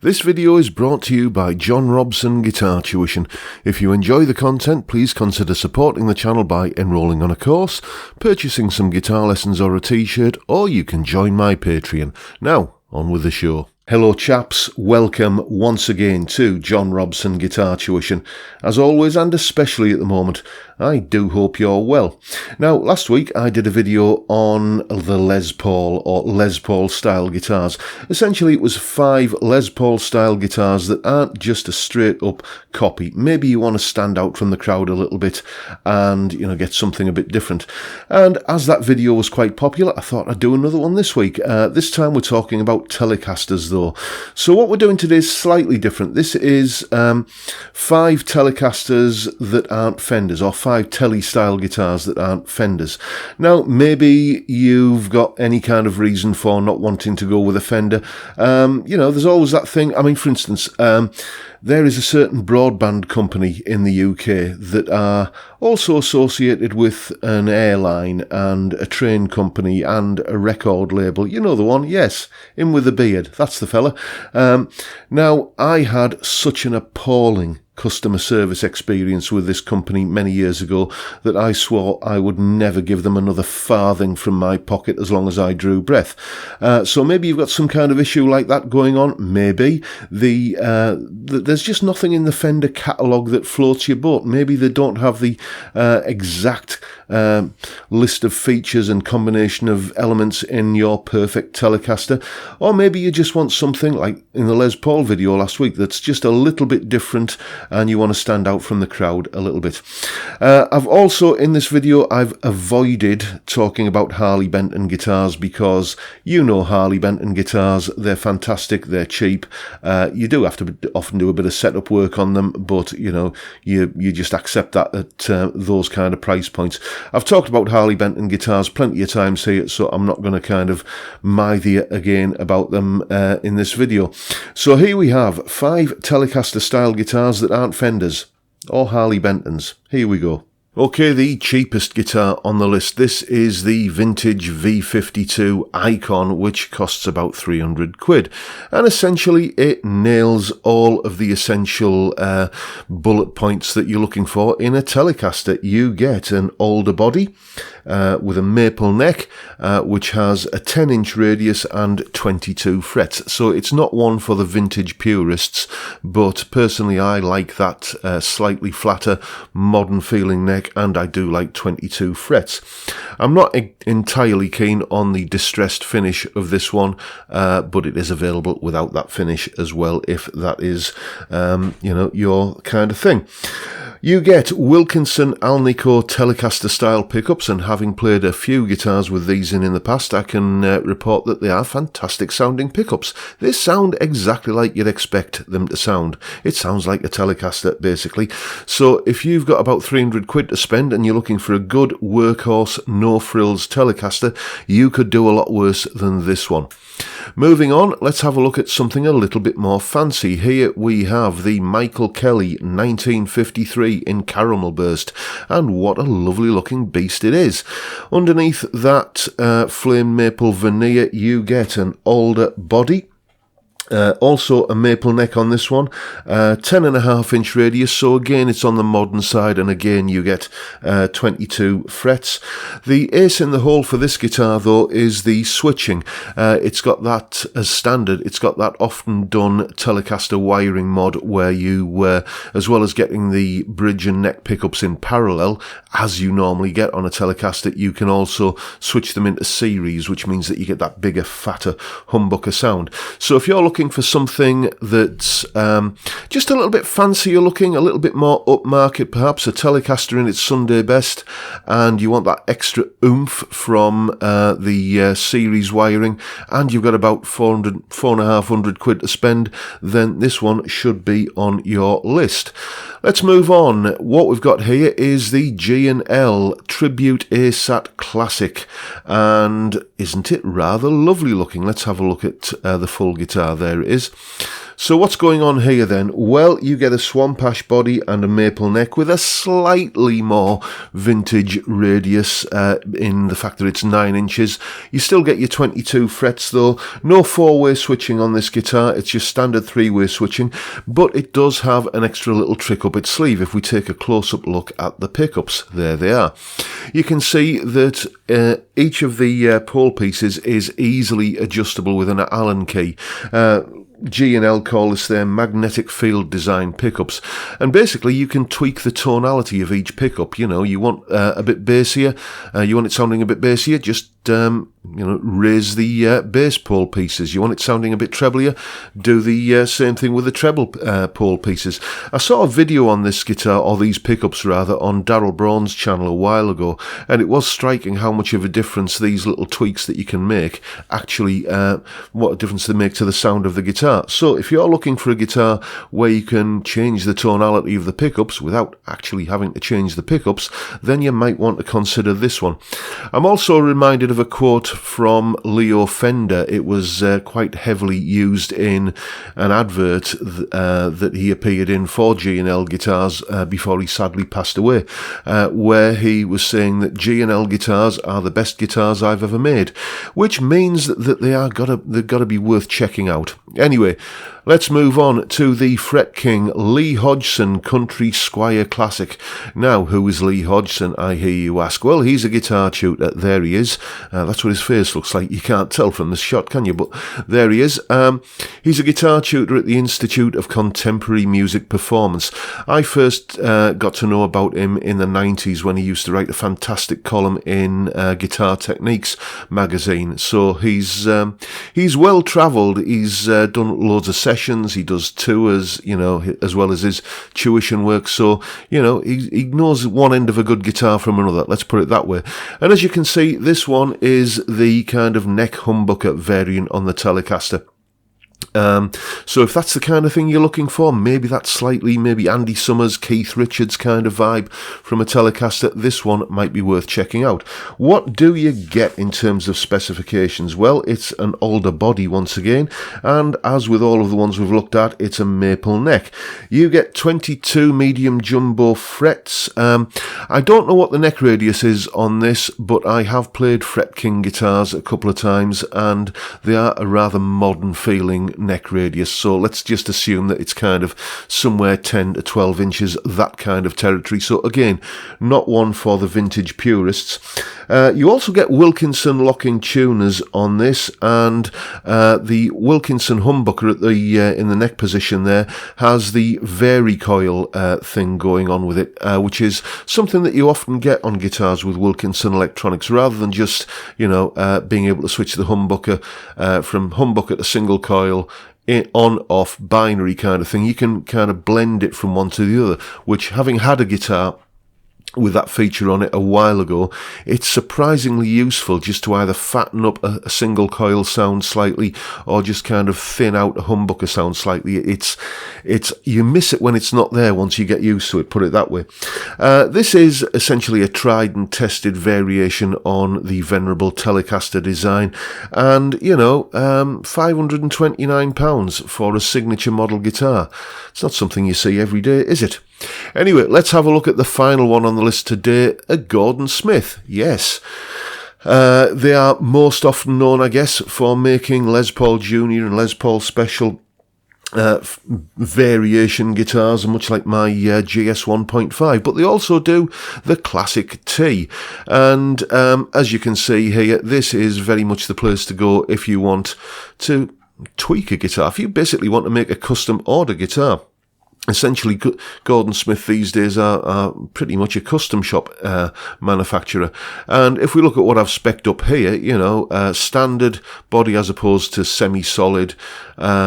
This video is brought to you by John Robson Guitar Tuition. If you enjoy the content, please consider supporting the channel by enrolling on a course, purchasing some guitar lessons or a t-shirt, or you can join my Patreon. Now, on with the show. Hello chaps, welcome once again to John Robson Guitar Tuition. As always, and especially at the moment, I do hope you're well. Now, last week I did a video on the Les Paul or Les Paul style guitars. Essentially, it was 5 Les Paul style guitars that aren't just a straight up copy. Maybe you want to stand out from the crowd a little bit and, get something a bit different. And as that video was quite popular, I thought I'd do another one this week. This time we're talking about Telecasters though. So what we're doing today is slightly different. This is 5 Telecasters that aren't Fenders, or 5 Tele style guitars that aren't Fenders. Now, maybe you've got any kind of reason for not wanting to go with a Fender. There's always that thing. I mean, for instance, there is a certain broadband company in the UK that are also associated with an airline and a train company and a record label. You know the one, yes, him with the beard, that's the fella. Now, I had such an appalling customer service experience with this company many years ago that I swore I would never give them another farthing from my pocket as long as I drew breath. So maybe you've got some kind of issue like that going on. Maybe there's just nothing in the Fender catalogue that floats your boat. Maybe they don't have the exact list of features and combination of elements in your perfect Telecaster. Or maybe you just want something like in the Les Paul video last week that's just a little bit different and you want to stand out from the crowd a little bit. I've also, in this video, I've avoided talking about Harley Benton guitars because you know Harley Benton guitars, they're fantastic, they're cheap. You do have to often do a bit of setup work on them, but you just accept that at those kind of price points. I've talked about Harley Benton guitars plenty of times here, so I'm not going to kind of mithe you again about them in this video. So here we have 5 Telecaster style guitars that aren't Fenders or Harley Bentons. Here we go. Okay, the cheapest guitar on the list. This is the vintage V52 Icon, which costs about 300 quid. And essentially it nails all of the essential bullet points that you're looking for in a Telecaster. You get an older body with a maple neck, which has a 10-inch radius and 22 frets. So it's not one for the vintage purists, but personally I like that slightly flatter, modern feeling neck, and I do like 22 frets. I'm not entirely keen on the distressed finish of this one, but it is available without that finish as well, if that is, your kind of thing. You get Wilkinson Alnico Telecaster style pickups, and having played a few guitars with these in the past, I can report that they are fantastic sounding pickups. They sound exactly like you'd expect them to sound. It sounds like a Telecaster basically. So if you've got about 300 quid to spend and you're looking for a good workhorse, no frills Telecaster, you could do a lot worse than this one. Moving on, let's have a look at something a little bit more fancy. Here we have the Michael Kelly 1953 in Caramel Burst, and what a lovely looking beast it is. Underneath that flame maple veneer you get an older body. Also a maple neck on this one, 10.5-inch radius, so again it's on the modern side, and again you get 22 frets. The ace in the hole for this guitar though is the switching. It's got that as standard, it's got that often done Telecaster wiring mod where you, as well as getting the bridge and neck pickups in parallel, as you normally get on a Telecaster, you can also switch them into series, which means that you get that bigger, fatter humbucker sound. So if you're looking for something that's just a little bit fancier looking, a little bit more upmarket, perhaps a Telecaster in its Sunday best, and you want that extra oomph from the series wiring, and you've got about 400 quid to spend, then this one should be on your list. Let's move on. What we've got here is the G&L Tribute ASAT Classic, and isn't it rather lovely looking? Let's have a look at the full guitar. There it is. So what's going on here then? Well, you get a swamp ash body and a maple neck with a slightly more vintage radius in the fact that it's 9 inches. You still get your 22 frets though. No 4-way switching on this guitar, it's just standard 3-way switching, but it does have an extra little trick up its sleeve. If we take a close-up look at the pickups, there they are. You can see that each of the pole pieces is easily adjustable with an Allen key. G&L call this their magnetic field design pickups, and basically you can tweak the tonality of each pickup. You know, you want a bit bassier, you want it sounding a bit bassier, just raise the bass pole pieces. You want it sounding a bit treblier, do the same thing with the treble pole pieces. I saw a video on this guitar, or these pickups rather, on Daryl Braun's channel a while ago, and it was striking how much of a difference these little tweaks that you can make actually, what a difference they make to the sound of the guitar. So if you're looking for a guitar where you can change the tonality of the pickups without actually having to change the pickups, then you might want to consider this one. I'm also reminded of a quote from Leo Fender. It was quite heavily used in an advert that he appeared in for G&L guitars before he sadly passed away, where he was saying that G&L guitars are the best guitars I've ever made, which means that they've got to be worth checking out. Anyway, let's move on to the Fret King Lee Hodgson Country Squire Classic. Now, who is Lee Hodgson, I hear you ask? Well, he's a guitar tutor. There he is. That's what his face looks like. You can't tell from this shot, can you? But there he is. He's a guitar tutor at the Institute of Contemporary Music Performance. I first got to know about him in the 90s when he used to write a fantastic column in Guitar Techniques magazine. So he's well travelled. He's done loads of sessions, he does tours, as well as his tuition work. So, he knows one end of a good guitar from another, let's put it that way. And as you can see, this one is the kind of neck humbucker variant on the Telecaster. So if that's the kind of thing you're looking for, maybe maybe Andy Summers, Keith Richards kind of vibe from a Telecaster, this one might be worth checking out. What do you get in terms of specifications? Well, it's an older body once again, and as with all of the ones we've looked at, it's a maple neck. You get 22 medium jumbo frets. I don't know what the neck radius is on this, but I have played Fret King guitars a couple of times, and they are a rather modern feeling neck radius, so let's just assume that it's kind of somewhere 10 to 12 inches, that kind of territory. So again, not one for the vintage purists. You also get Wilkinson locking tuners on this, and the Wilkinson humbucker at the in the neck position there has the vari-coil thing going on with it, which is something that you often get on guitars with Wilkinson electronics, rather than just being able to switch the humbucker from humbucker to single coil, on off binary kind of thing. You can kind of blend it from one to the other, which, having had a guitar with that feature on it a while ago, it's surprisingly useful just to either fatten up a single coil sound slightly, or just kind of thin out a humbucker sound slightly. It's you miss it when it's not there once you get used to it, put it that way. This is essentially a tried and tested variation on the venerable Telecaster design, and £529 for a signature model guitar. It's not something you see every day, is it? Anyway, let's have a look at the final one on the list today, a Gordon Smith. Yes. They are most often known, I guess, for making Les Paul Jr. and Les Paul Special variation guitars, much like my GS 1.5, but they also do the classic T. And as you can see here, this is very much the place to go if you want to tweak a guitar, if you basically want to make a custom order guitar. Essentially, Gordon Smith these days are pretty much a custom shop manufacturer. And if we look at what I've spec'd up here, standard body as opposed to semi-solid,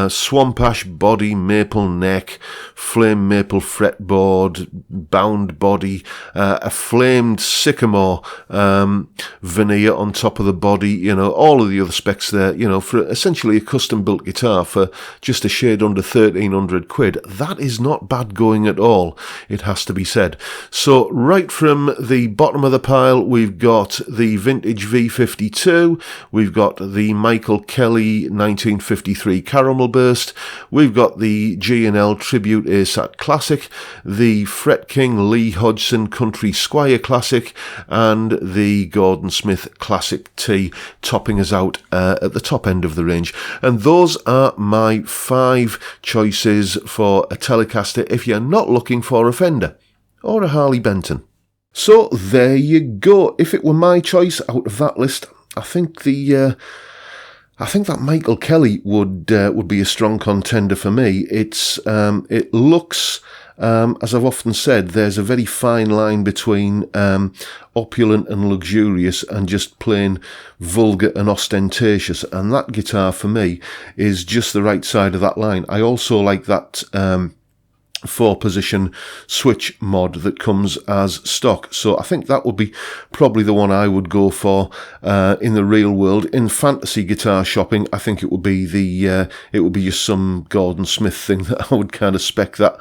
swamp ash body, maple neck, flame maple fretboard, bound body, a flamed sycamore veneer on top of the body, all of the other specs there, for essentially a custom built guitar for just a shade under 1,300 quid. That is not not bad going at all, it has to be said. So right from the bottom of the pile, we've got the vintage V52, we've got the Michael Kelly 1953 Caramel Burst, we've got the G&L Tribute ASAT Classic, the Fret King Lee Hodgson Country Squire Classic, and the Gordon Smith Classic T topping us out at the top end of the range. And those are my 5 choices for a Telecaster if you're not looking for a Fender or a Harley Benton. So there you go. If it were my choice out of that list, I think that Michael Kelly would be a strong contender for me. It looks, as I've often said, there's a very fine line between opulent and luxurious and just plain vulgar and ostentatious, and that guitar for me is just the right side of that line. I also like that 4-position switch mod that comes as stock, so I think that would be probably the one I would go for in the real world. In fantasy guitar shopping, I think it would be just some Gordon Smith thing that I would kind of spec that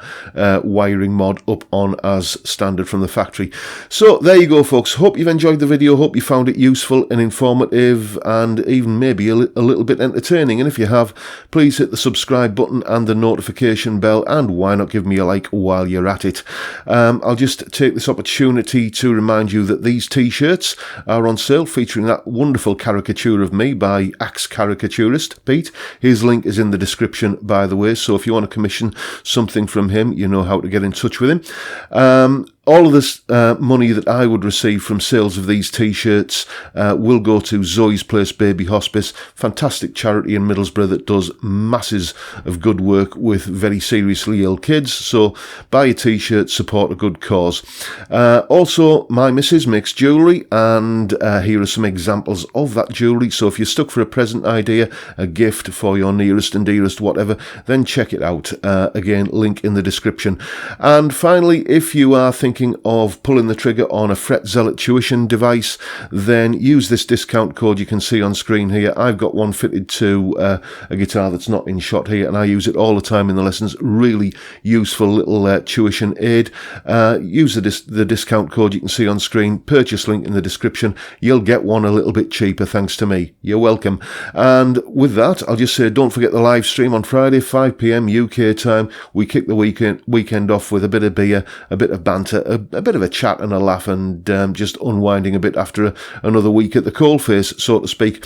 wiring mod up on as standard from the factory. So there you go, folks. Hope you've enjoyed the video, hope you found it useful and informative and even maybe a little bit entertaining, and if you have, please hit the subscribe button and the notification bell, and why not give me a like while you're at it. I'll just take this opportunity to remind you that these t-shirts are on sale, featuring that wonderful caricature of me by Axe Caricaturist Pete. His link is in the description, by the way, so if you want to commission something from him, you know how to get in touch with him. All of this money that I would receive from sales of these t-shirts will go to Zoe's Place Baby Hospice, fantastic charity in Middlesbrough that does masses of good work with very seriously ill kids. So buy a t-shirt, support a good cause. Also, my missus makes jewellery, and here are some examples of that jewellery. So if you're stuck for a present idea, a gift for your nearest and dearest, whatever, then check it out. Again, link in the description. And finally, if you are thinking of pulling the trigger on a Fret Zealot tuition device, then use this discount code you can see on screen here. I've got one fitted to a guitar that's not in shot here, and I use it all the time in the lessons. Really useful little tuition aid. Use the discount code you can see on screen, purchase link in the description. You'll get one a little bit cheaper thanks to me. You're welcome. And with that, I'll just say don't forget the live stream on Friday, 5 PM UK time. We kick the weekend off with a bit of beer, a bit of banter, a bit of a chat and a laugh, and just unwinding a bit after another week at the coalface, so to speak.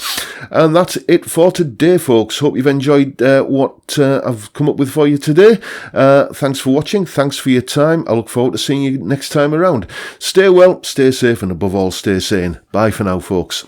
And that's it for today, folks. Hope you've enjoyed what I've come up with for you today. Thanks for watching. Thanks for your time. I look forward to seeing you next time around. Stay well, stay safe, and above all, stay sane. Bye for now, folks.